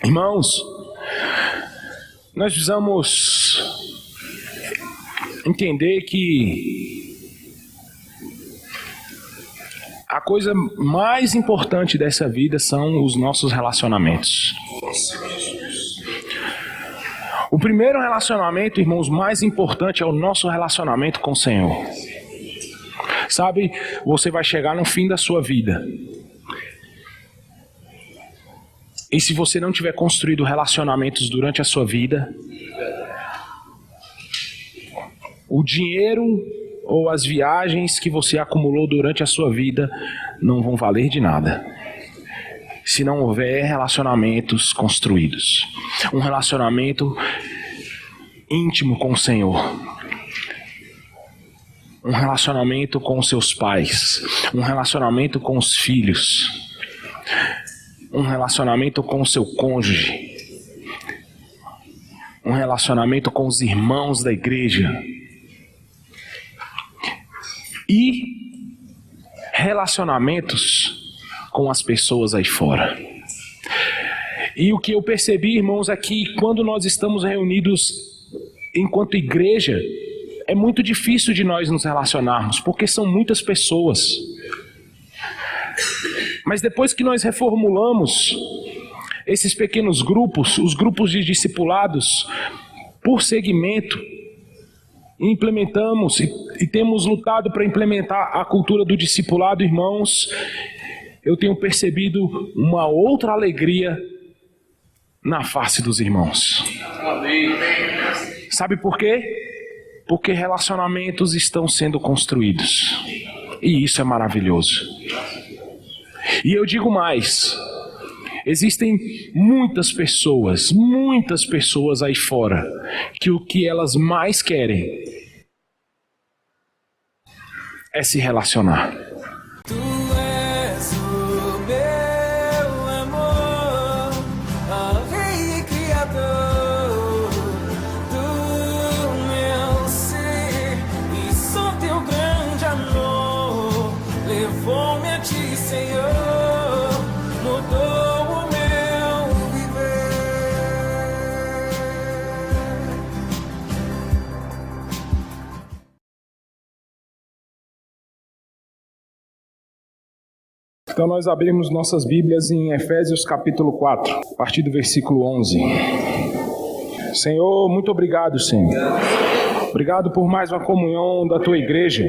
Irmãos, nós precisamos entender que a coisa mais importante dessa vida são os nossos relacionamentos. O primeiro relacionamento, irmãos, mais importante é o nosso relacionamento com o Senhor. Sabe, você vai chegar no fim da sua vida. E se você não tiver construído relacionamentos durante a sua vida, o dinheiro ou as viagens que você acumulou durante a sua vida não vão valer de nada, se não houver relacionamentos construídos. Um relacionamento íntimo com o Senhor. Um relacionamento com os seus pais. Um relacionamento com os filhos. Um relacionamento com o seu cônjuge. Um relacionamento com os irmãos da igreja. E relacionamentos com as pessoas aí fora. E o que eu percebi, irmãos, é que quando nós estamos reunidos enquanto igreja, é muito difícil de nós nos relacionarmos, porque são muitas pessoas. Mas depois que nós reformulamos esses pequenos grupos, os grupos de discipulados, por segmento, implementamos e temos lutado para implementar a cultura do discipulado, irmãos, eu tenho percebido uma outra alegria na face dos irmãos. Amém. Sabe por quê? Porque relacionamentos estão sendo construídos. E isso é maravilhoso. E eu digo mais, existem muitas pessoas aí fora, que o que elas mais querem é se relacionar. Tu és o meu amor, ó Rei Criador do meu ser, e só teu grande amor levou-me a ti, Senhor, mudou o meu viver. Então nós abrimos nossas Bíblias em Efésios capítulo 4, a partir do versículo 11. Senhor, muito obrigado, Senhor. Obrigado por mais uma comunhão da Tua igreja.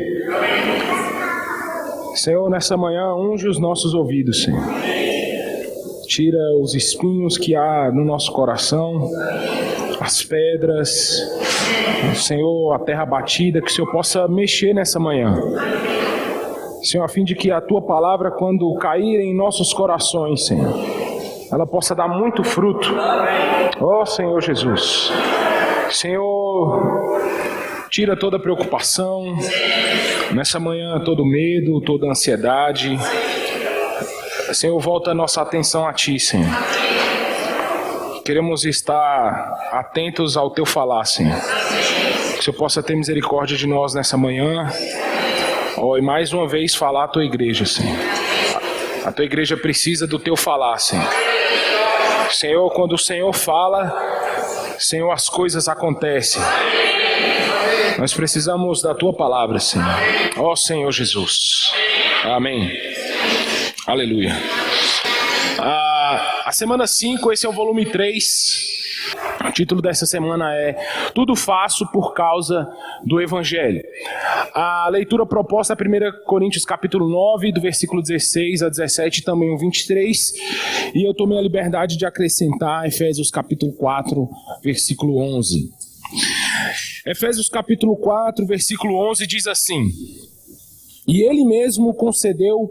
Senhor, nessa manhã, unge os nossos ouvidos, Senhor. Tira os espinhos que há no nosso coração, as pedras, Senhor, a terra batida, que o Senhor possa mexer nessa manhã. Senhor, a fim de que a Tua palavra, quando cair em nossos corações, Senhor, ela possa dar muito fruto. Ó Senhor Jesus. Senhor, tira toda preocupação, nessa manhã todo medo, toda ansiedade. Senhor, volta a nossa atenção a Ti, Senhor. Queremos estar atentos ao Teu falar, Senhor. Que o Senhor possa ter misericórdia de nós nessa manhã. E mais uma vez falar à Tua igreja, Senhor. A Tua igreja precisa do Teu falar, Senhor. Senhor, quando o Senhor fala, Senhor, as coisas acontecem. Nós precisamos da Tua palavra, Senhor. Ó Senhor Jesus. Amém. Aleluia. A semana 5, esse é o volume 3. O título dessa semana é Tudo Faço por Causa do Evangelho. A leitura proposta é 1 Coríntios capítulo 9, do versículo 16 a 17, também o 23. E eu tomei a liberdade de acrescentar Efésios capítulo 4, versículo 11. Efésios capítulo 4, versículo 11 diz assim: E Ele mesmo concedeu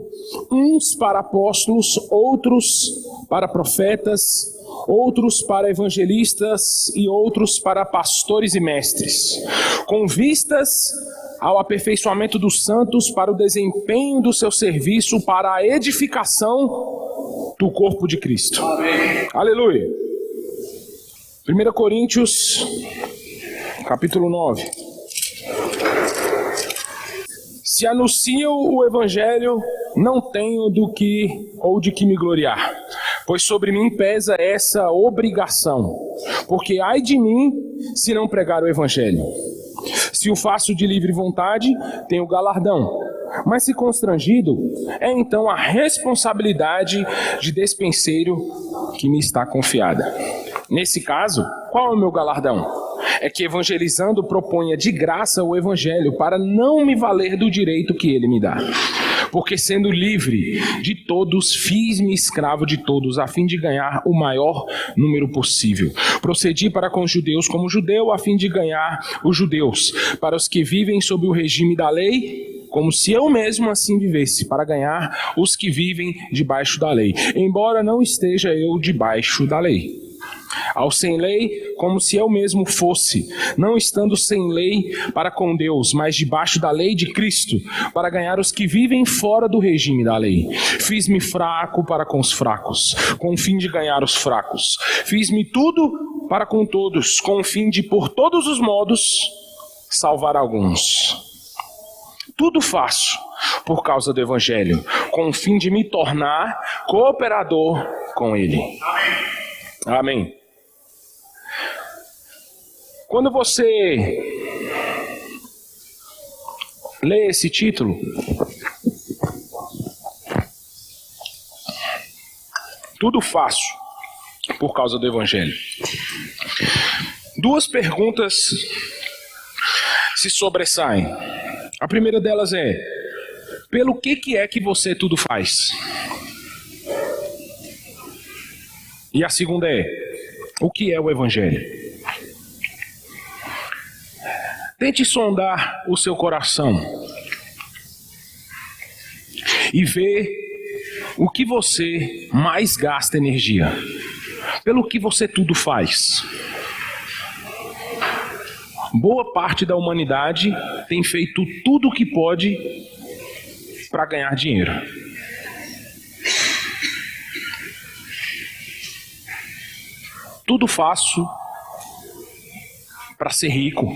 uns para apóstolos, outros para profetas, outros para evangelistas e outros para pastores e mestres, com vistas ao aperfeiçoamento dos santos para o desempenho do seu serviço, para a edificação do corpo de Cristo. Amém. Aleluia. 1 Coríntios, capítulo 9. Se anuncio o evangelho, não tenho do que ou de que me gloriar, pois sobre mim pesa essa obrigação, porque ai de mim se não pregar o evangelho. Se o faço de livre vontade, tenho galardão, mas se constrangido, é então a responsabilidade de despenseiro que me está confiada. Nesse caso, qual é o meu galardão? É que evangelizando proponha de graça o evangelho para não me valer do direito que ele me dá. Porque sendo livre de todos, fiz-me escravo de todos, a fim de ganhar o maior número possível. Procedi para com os judeus como judeu, a fim de ganhar os judeus. Para os que vivem sob o regime da lei, como se eu mesmo assim vivesse, para ganhar os que vivem debaixo da lei, embora não esteja eu debaixo da lei. Ao sem lei, como se eu mesmo fosse, não estando sem lei para com Deus, mas debaixo da lei de Cristo, para ganhar os que vivem fora do regime da lei. Fiz-me fraco para com os fracos, com o fim de ganhar os fracos. Fiz-me tudo para com todos, com o fim de, por todos os modos, salvar alguns. Tudo faço por causa do Evangelho, com o fim de me tornar cooperador com ele. Amém. Quando você lê esse título, tudo faço por causa do Evangelho. Duas perguntas se sobressaem. A primeira delas é: pelo que é que você tudo faz? E a segunda é: o que é o Evangelho? Tente sondar o seu coração e ver o que você mais gasta energia, pelo que você tudo faz. Boa parte da humanidade tem feito tudo o que pode para ganhar dinheiro. Tudo faço para ser rico.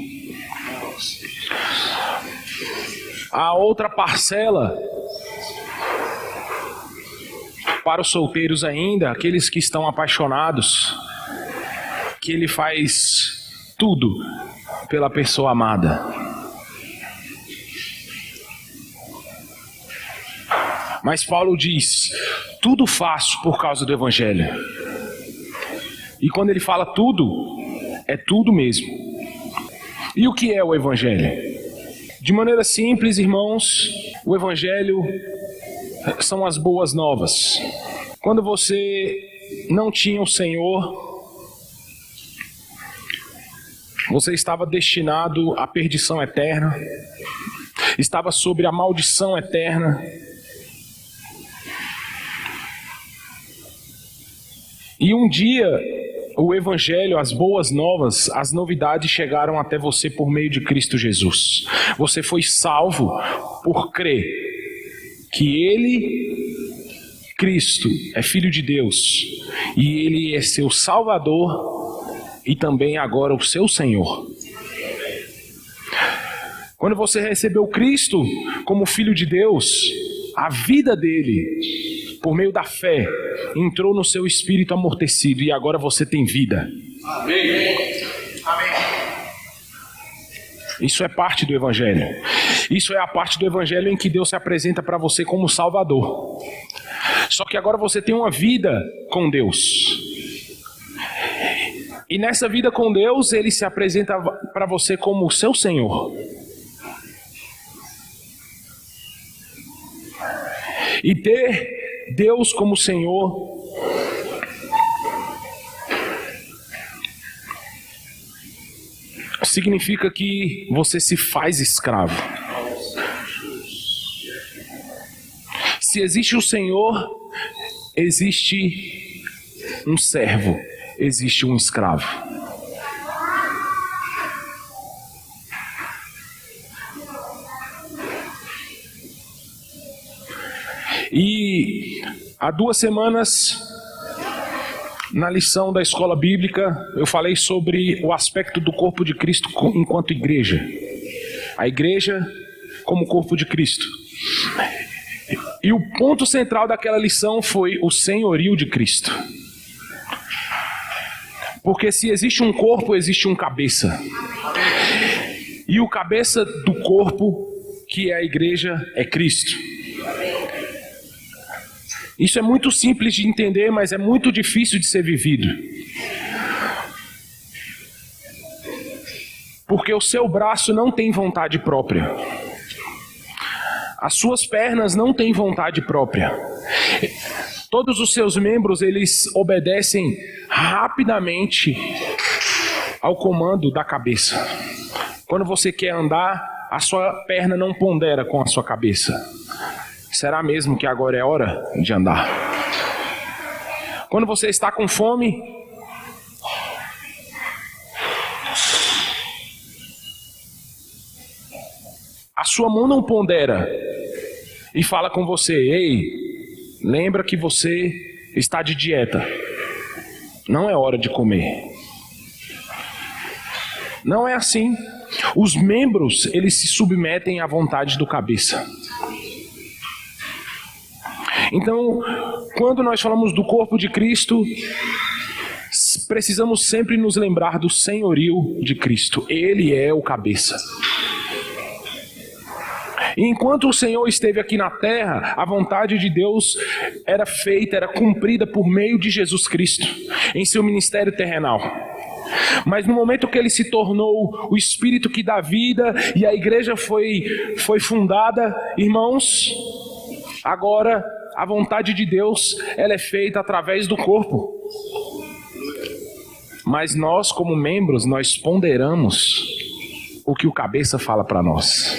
A outra parcela, para os solteiros ainda, aqueles que estão apaixonados, que ele faz tudo pela pessoa amada. Mas Paulo diz: tudo faço por causa do Evangelho. E quando ele fala tudo, é tudo mesmo. E o que é o Evangelho? De maneira simples, irmãos, o Evangelho são as boas novas. Quando você não tinha o Senhor, você estava destinado à perdição eterna, estava sob a maldição eterna. E um dia, o Evangelho, as boas novas, as novidades chegaram até você por meio de Cristo Jesus. Você foi salvo por crer que Ele, Cristo, é Filho de Deus e Ele é seu Salvador e também agora o seu Senhor. Quando você recebeu Cristo como Filho de Deus, a vida dele, por meio da fé, entrou no seu espírito amortecido e agora você tem vida. Amém. Amém. Isso é parte do Evangelho. Isso é a parte do Evangelho em que Deus se apresenta para você como Salvador. Só que agora você tem uma vida com Deus. E nessa vida com Deus, Ele se apresenta para você como o seu Senhor. E ter Deus como Senhor significa que você se faz escravo. Se existe o Senhor, existe um servo, existe um escravo. E há 2 semanas, na lição da escola bíblica, eu falei sobre o aspecto do corpo de Cristo enquanto igreja. A igreja como corpo de Cristo. E o ponto central daquela lição foi o senhorio de Cristo. Porque se existe um corpo, existe um cabeça. E o cabeça do corpo, que é a igreja, é Cristo. Isso é muito simples de entender, mas é muito difícil de ser vivido. Porque o seu braço não tem vontade própria. As suas pernas não têm vontade própria. Todos os seus membros, eles obedecem rapidamente ao comando da cabeça. Quando você quer andar, a sua perna não pondera com a sua cabeça. Será mesmo que agora é hora de andar? Quando você está com fome, a sua mão não pondera e fala com você: ei, lembra que você está de dieta. Não é hora de comer. Não é assim. Os membros, eles se submetem à vontade do cabeça. Então, quando nós falamos do corpo de Cristo, precisamos sempre nos lembrar do senhorio de Cristo. Ele é o cabeça. E enquanto o Senhor esteve aqui na terra, a vontade de Deus era feita, era cumprida por meio de Jesus Cristo, em seu ministério terrenal. Mas no momento que ele se tornou o Espírito que dá vida e a igreja foi fundada, irmãos, agora a vontade de Deus, ela é feita através do corpo. Mas nós, como membros, nós ponderamos o que o cabeça fala para nós.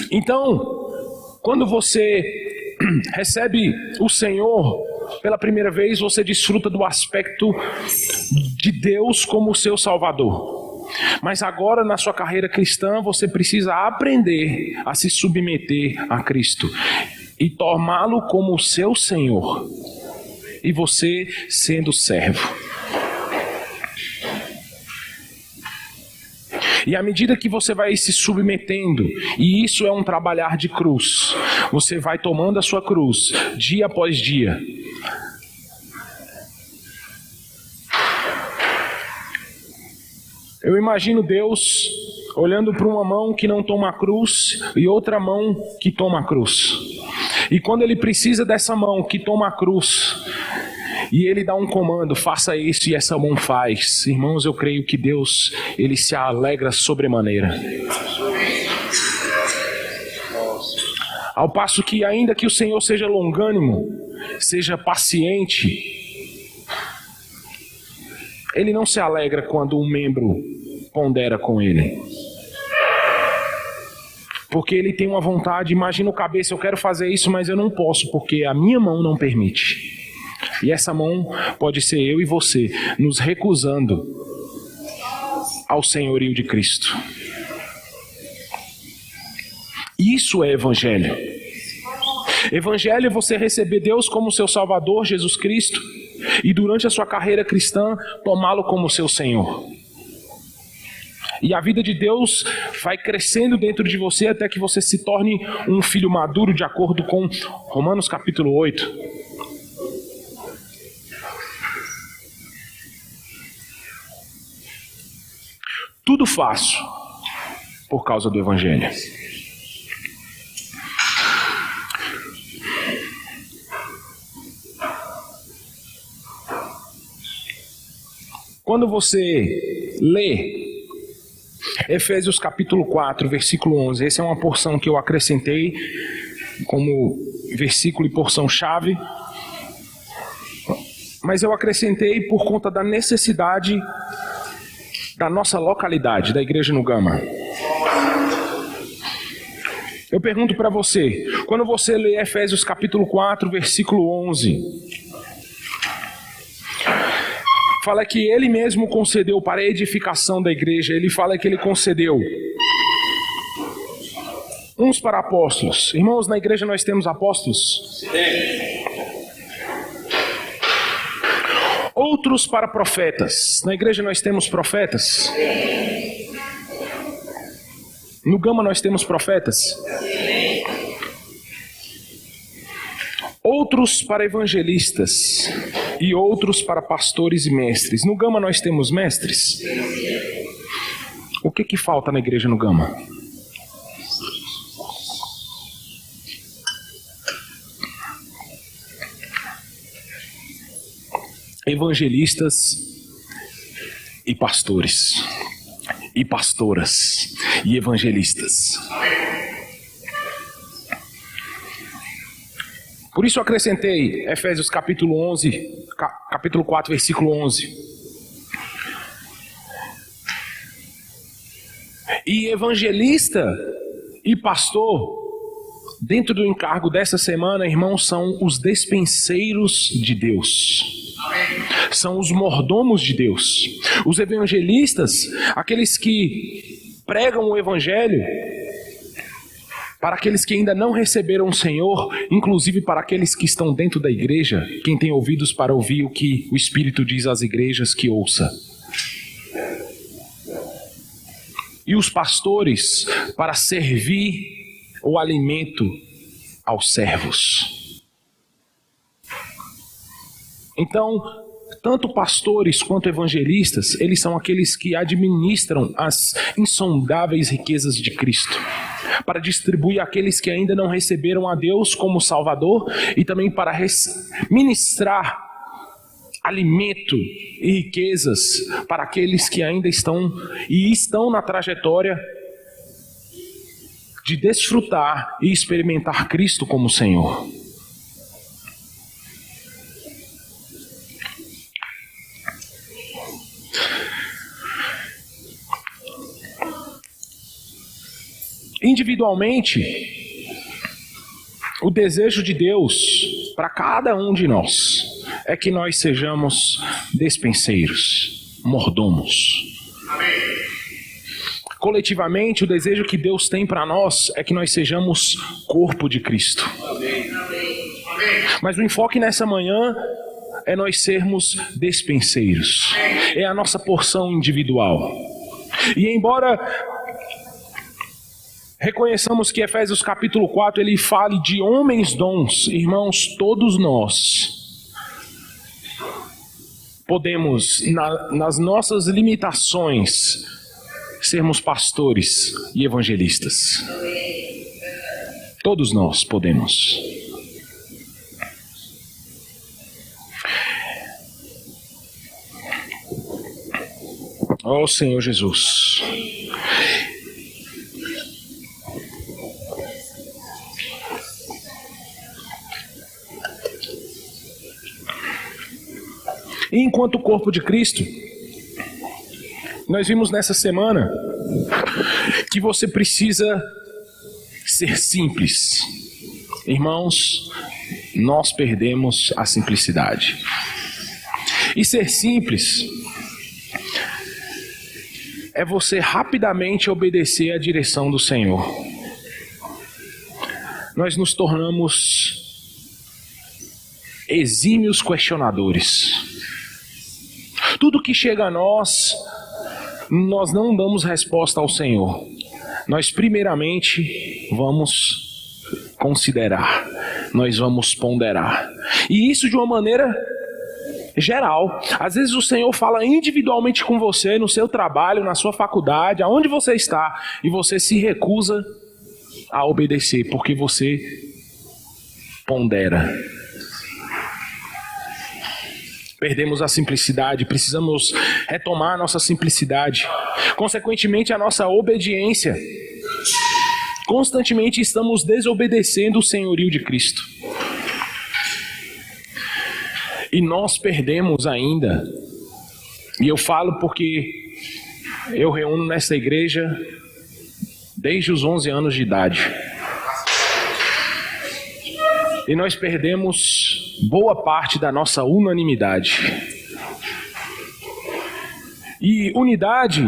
Então, quando você recebe o Senhor pela primeira vez, você desfruta do aspecto de Deus como seu Salvador. Mas agora, na sua carreira cristã, você precisa aprender a se submeter a Cristo e tomá-lo como o seu Senhor, e você sendo servo. E à medida que você vai se submetendo, e isso é um trabalhar de cruz, você vai tomando a sua cruz, dia após dia. Eu imagino Deus olhando para uma mão que não toma a cruz e outra mão que toma a cruz. E quando ele precisa dessa mão que toma a cruz, e ele dá um comando: faça isso, e essa mão faz. Irmãos, eu creio que Deus, ele se alegra sobremaneira. Ao passo que, ainda que o Senhor seja longânimo, seja paciente, ele não se alegra quando um membro pondera com ele. Porque ele tem uma vontade. Imagina o cabeça: eu quero fazer isso, mas eu não posso, porque a minha mão não permite. E essa mão pode ser eu e você, nos recusando ao senhorio de Cristo. Isso é evangelho. Evangelho é você receber Deus como seu Salvador, Jesus Cristo, e durante a sua carreira cristã, tomá-lo como seu Senhor. E a vida de Deus vai crescendo dentro de você até que você se torne um filho maduro, de acordo com Romanos capítulo 8. Tudo faço por causa do Evangelho. Quando você lê Efésios capítulo 4, versículo 11, essa é uma porção que eu acrescentei como versículo e porção-chave, mas eu acrescentei por conta da necessidade da nossa localidade, da igreja no Gama. Eu pergunto para você, quando você lê Efésios capítulo 4, versículo 11, fala que ele mesmo concedeu para a edificação da igreja, ele fala que ele concedeu uns para apóstolos. Irmãos, na igreja nós temos apóstolos? outros para profetas. Na igreja nós temos profetas? No Gama nós temos profetas? Outros para evangelistas e outros para pastores e mestres. No Gama nós temos mestres? O que falta na igreja no Gama? Evangelistas e pastores, e pastoras, e evangelistas. Por isso eu acrescentei Efésios capítulo 4, versículo 11. E evangelista e pastor, dentro do encargo dessa semana, irmãos, são os despenseiros de Deus. São os mordomos de Deus. Os evangelistas, aqueles que pregam o evangelho para aqueles que ainda não receberam o Senhor, inclusive para aqueles que estão dentro da igreja. Quem tem ouvidos para ouvir o que o Espírito diz às igrejas, que ouça. E os pastores para servir o alimento aos servos. Então, tanto pastores quanto evangelistas, eles são aqueles que administram as insondáveis riquezas de Cristo, para distribuir àqueles que ainda não receberam a Deus como Salvador, e também para ministrar alimento e riquezas para aqueles que ainda estão na trajetória de desfrutar e experimentar Cristo como Senhor. Individualmente, o desejo de Deus para cada um de nós é que nós sejamos despenseiros, mordomos. Amém. Coletivamente, o desejo que Deus tem para nós é que nós sejamos corpo de Cristo. Amém. Mas o enfoque nessa manhã é nós sermos despenseiros. É a nossa porção individual. E embora reconheçamos que Efésios capítulo 4, ele fale de homens dons, irmãos, todos nós podemos, nas nossas limitações, sermos pastores e evangelistas. Todos nós podemos. Ó Senhor Jesus. E enquanto corpo de Cristo, nós vimos nessa semana que você precisa ser simples. Irmãos, nós perdemos a simplicidade. E ser simples é você rapidamente obedecer à direção do Senhor. Nós nos tornamos exímios questionadores. Tudo que chega a nós não damos resposta ao Senhor. Nós primeiramente vamos considerar, nós vamos ponderar. E isso de uma maneira geral. Às vezes o Senhor fala individualmente com você, no seu trabalho, na sua faculdade, aonde você está, e você se recusa a obedecer, porque você pondera. Perdemos a simplicidade, precisamos retomar a nossa simplicidade. Consequentemente, a nossa obediência. Constantemente estamos desobedecendo o senhorio de Cristo. E nós perdemos ainda, e eu falo porque eu reúno nessa igreja desde os 11 anos de idade. E nós perdemos boa parte da nossa unanimidade. E unidade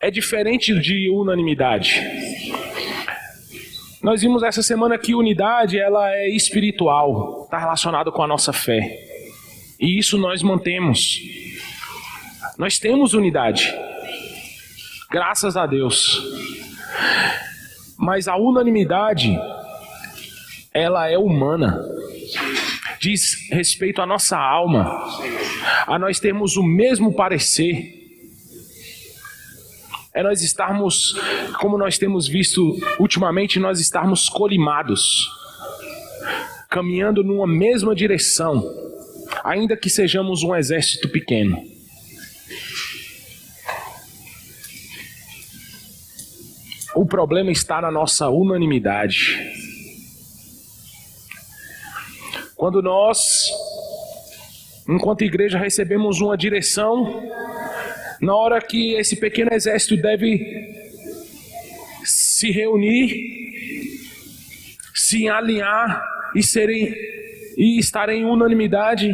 é diferente de unanimidade. Nós vimos essa semana que unidade ela é espiritual, está relacionado com a nossa fé. E isso nós mantemos. Nós temos unidade. Graças a Deus. Mas a unanimidade, ela é humana. Diz respeito à nossa alma. A nós termos o mesmo parecer. É nós estarmos, como nós temos visto ultimamente, nós estarmos colimados. Caminhando numa mesma direção. Ainda que sejamos um exército pequeno. O problema está na nossa unanimidade. Quando nós, enquanto igreja, recebemos uma direção, na hora que esse pequeno exército deve se reunir, se alinhar e estar em unanimidade,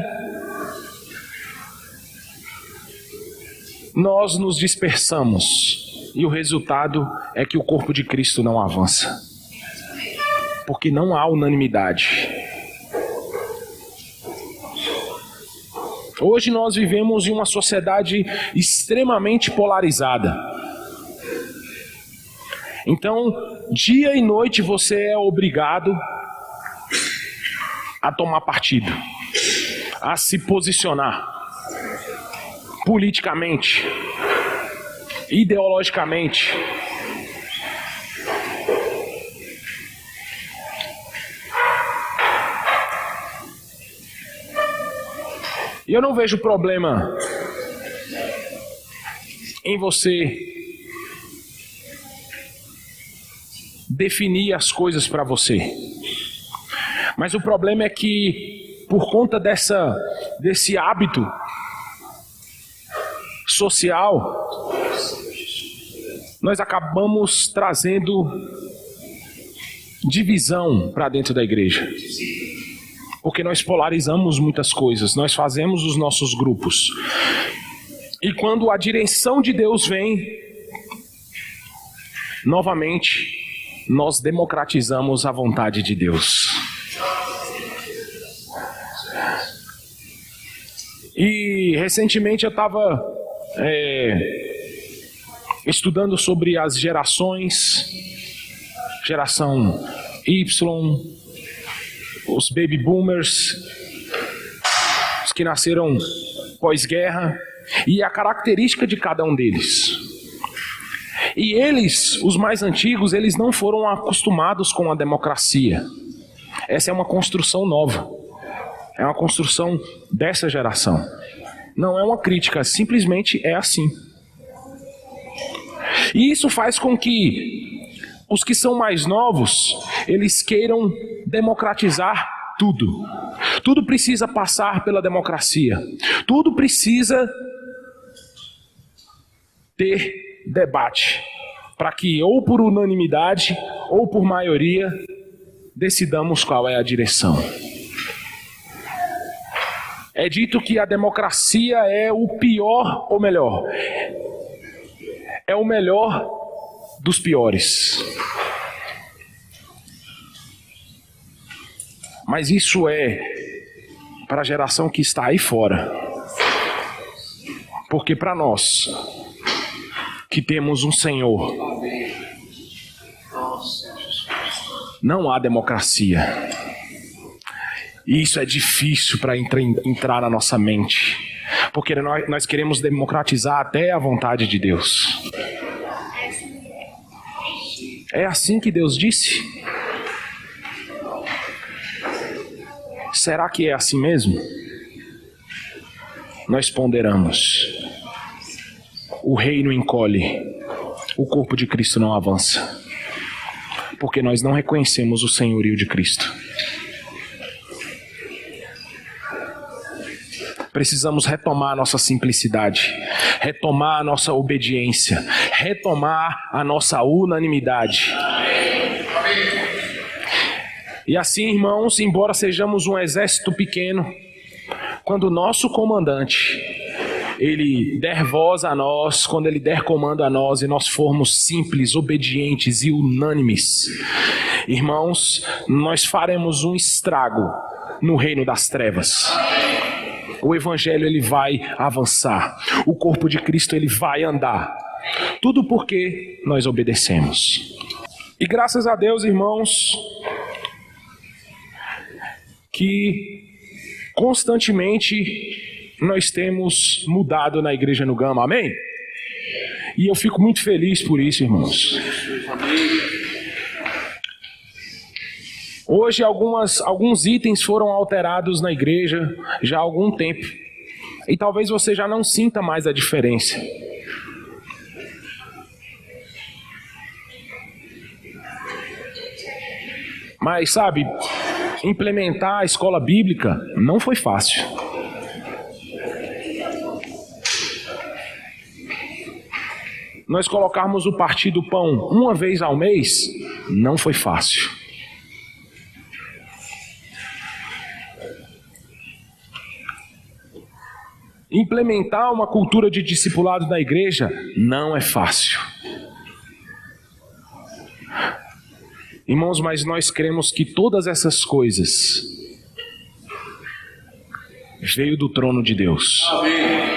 nós nos dispersamos. E o resultado é que o corpo de Cristo não avança. Porque não há unanimidade. Hoje nós vivemos em uma sociedade extremamente polarizada. Então, dia e noite você é obrigado a tomar partido, a se posicionar politicamente, ideologicamente. E eu não vejo problema em você definir as coisas para você. Mas o problema é que, por conta desse hábito social, nós acabamos trazendo divisão para dentro da igreja. Porque nós polarizamos muitas coisas, nós fazemos os nossos grupos. E quando a direção de Deus vem, novamente, nós democratizamos a vontade de Deus. E recentemente eu estava estudando sobre as gerações, geração Y, os baby boomers, os que nasceram pós-guerra, e a característica de cada um deles. E eles, os mais antigos, eles não foram acostumados com a democracia. Essa é uma construção nova. É uma construção dessa geração. Não é uma crítica, simplesmente é assim. E isso faz com que os que são mais novos, eles queiram democratizar tudo. Tudo precisa passar pela democracia. Tudo precisa ter debate. Para que ou por unanimidade ou por maioria decidamos qual é a direção. É dito que a democracia é o pior, ou melhor, é o melhor dos piores. Mas isso é para a geração que está aí fora. Porque para nós, que temos um Senhor, não há democracia. E isso é difícil para entrar na nossa mente. Porque nós queremos democratizar até a vontade de Deus. É assim que Deus disse? Será que é assim mesmo? Nós ponderamos. O reino encolhe. O corpo de Cristo não avança. Porque nós não reconhecemos o senhorio de Cristo. Precisamos retomar a nossa simplicidade, retomar a nossa obediência, retomar a nossa unanimidade. E assim, irmãos, embora sejamos um exército pequeno, quando o nosso comandante, ele der voz a nós, quando ele der comando a nós e nós formos simples, obedientes e unânimes, irmãos, nós faremos um estrago no reino das trevas. o evangelho ele vai avançar, o corpo de Cristo ele vai andar. Tudo porque nós obedecemos. E graças a Deus, irmãos, que constantemente nós temos mudado na igreja no Gama, amém? E eu fico muito feliz por isso, irmãos. Hoje alguns itens foram alterados na igreja já há algum tempo. E talvez você já não sinta mais a diferença. Mas sabe, implementar a escola bíblica não foi fácil. Nós colocarmos o partir do pão uma vez ao mês, não foi fácil. Implementar uma cultura de discipulado na igreja não é fácil. Irmãos, mas nós cremos que todas essas coisas veio do trono de Deus. Amém.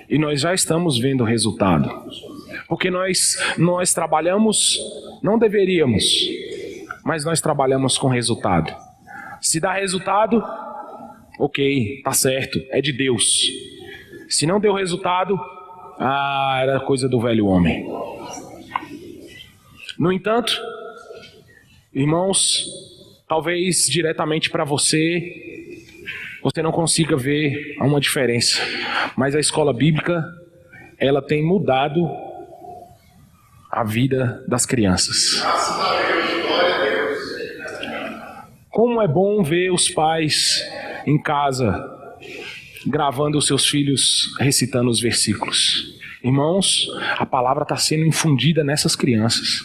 E nós já estamos vendo o resultado. Porque nós trabalhamos, não deveríamos, mas nós trabalhamos com resultado. Se dá resultado, ok, tá certo, é de Deus. Se não deu resultado, era coisa do velho homem. No entanto, irmãos, talvez diretamente para você não consiga ver uma diferença. Mas a escola bíblica, ela tem mudado a vida das crianças. Como é bom ver os pais em casa gravando os seus filhos recitando os versículos. Irmãos, a palavra está sendo infundida nessas crianças.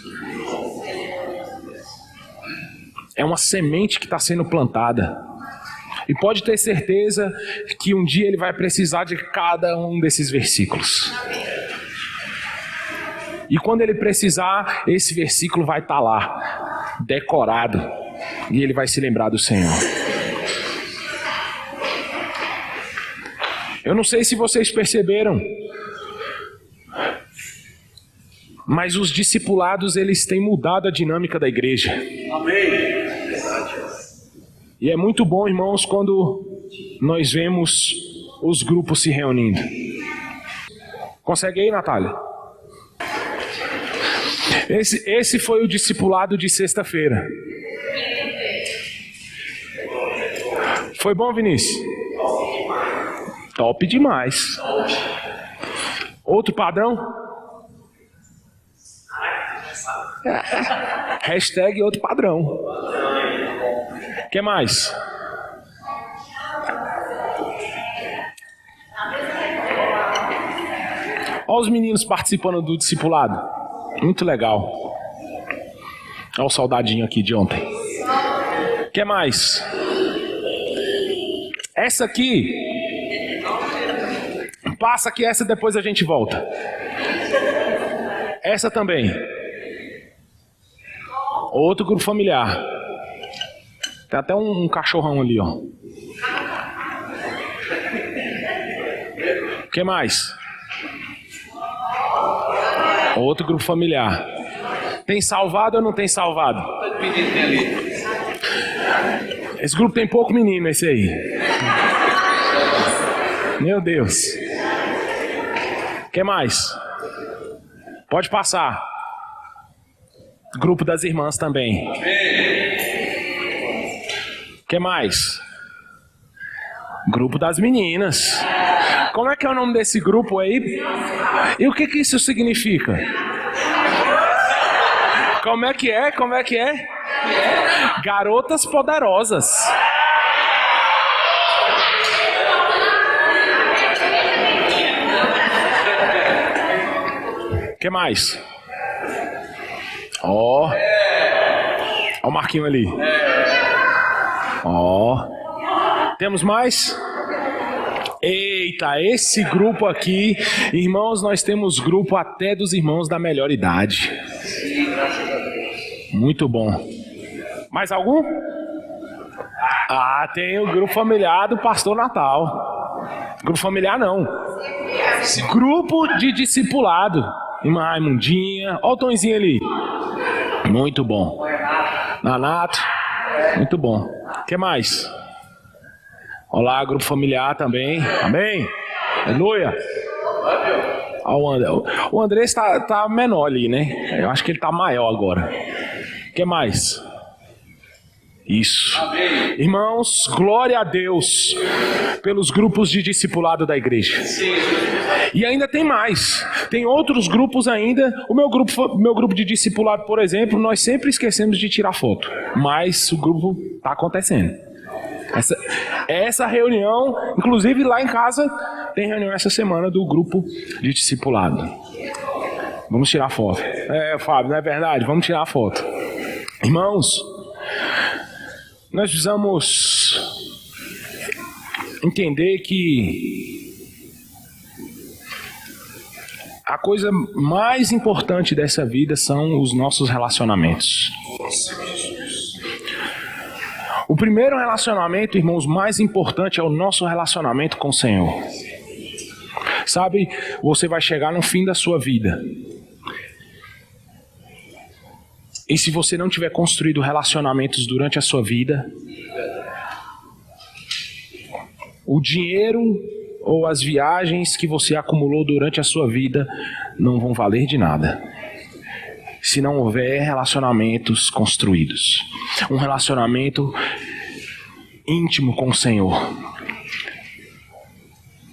É uma semente que está sendo plantada. E pode ter certeza que um dia ele vai precisar de cada um desses versículos. E quando ele precisar, esse versículo vai estar lá, decorado. E ele vai se lembrar do Senhor. Eu não sei se vocês perceberam, mas os discipulados, eles têm mudado a dinâmica da igreja. Amém. E é muito bom, irmãos, quando nós vemos os grupos se reunindo. Consegue aí, Natália? Esse foi o discipulado de sexta-feira. Foi bom, Vinícius? Top demais. Outro padrão? Hashtag outro padrão. O que mais? Olha os meninos participando do discipulado. Muito legal. Olha o soldadinho aqui de ontem. O que mais? Essa aqui. Passa aqui, essa depois a gente volta. Essa também. Outro grupo familiar. Tem até um cachorrão ali, ó. O que mais? Outro grupo familiar. Tem salvado ou não tem salvado? Esse grupo tem pouco menino, esse aí. Meu Deus. O que mais? Pode passar. Grupo das irmãs também. O que mais? Grupo das meninas. Como é que é o nome desse grupo aí? E o que que isso significa? Como é que é? Como é que é? Garotas poderosas. O que mais? Ó. Ó o Marquinho ali. Ó. Temos mais? Eita, esse grupo aqui, irmãos, nós temos grupo até dos irmãos da melhor idade. Muito bom. Mais algum? Ah, tem o grupo familiar do Pastor Natal. Grupo familiar não. Grupo de discipulado. Irmã Raimundinha. Olha o Tonzinho ali. Muito bom. Nanato. Muito bom. O que mais? Olá, grupo familiar também. Amém? Aleluia. O André está menor ali, né? Eu acho que ele está maior agora. O que mais? Isso. Amém. Irmãos, glória a Deus pelos grupos de discipulado da igreja. Sim. E ainda tem mais. Tem outros grupos ainda. O meu grupo de discipulado, por exemplo, nós sempre esquecemos de tirar foto. Mas o grupo está acontecendo. Essa reunião, inclusive lá em casa, tem reunião essa semana do grupo de discipulado. Vamos tirar foto. Fábio, não é verdade? Vamos tirar foto. Irmãos, nós precisamos entender que a coisa mais importante dessa vida são os nossos relacionamentos. O primeiro relacionamento, irmãos, mais importante é o nosso relacionamento com o Senhor. Sabe, você vai chegar no fim da sua vida. E se você não tiver construído relacionamentos durante a sua vida, o dinheiro ou as viagens que você acumulou durante a sua vida não vão valer de nada, se não houver relacionamentos construídos. Um relacionamento íntimo com o Senhor.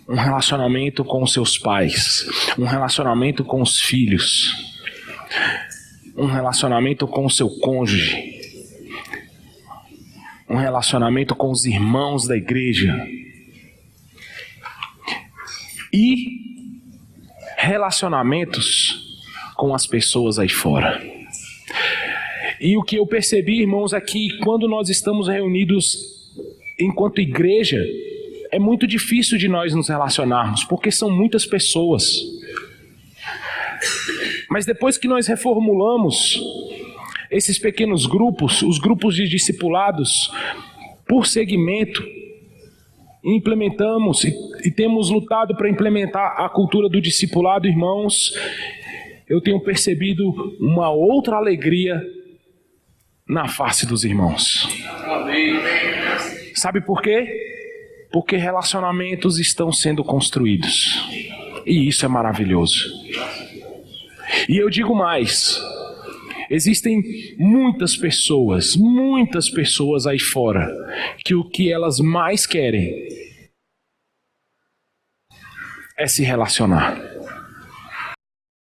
Um relacionamento com os seus pais. Um relacionamento com os filhos. Um relacionamento com o seu cônjuge. Um relacionamento com os irmãos da igreja. E relacionamentos com as pessoas aí fora. E o que eu percebi, irmãos, é que quando nós estamos reunidos enquanto igreja, é muito difícil de nós nos relacionarmos, porque são muitas pessoas. Mas depois que nós reformulamos esses pequenos grupos, os grupos de discipulados, por segmento, implementamos e temos lutado para implementar a cultura do discipulado, irmãos, eu tenho percebido uma outra alegria na face dos irmãos. Amém. Sabe por quê? Porque relacionamentos estão sendo construídos. E isso é maravilhoso. E eu digo mais. Existem muitas pessoas aí fora, que o que elas mais querem é se relacionar.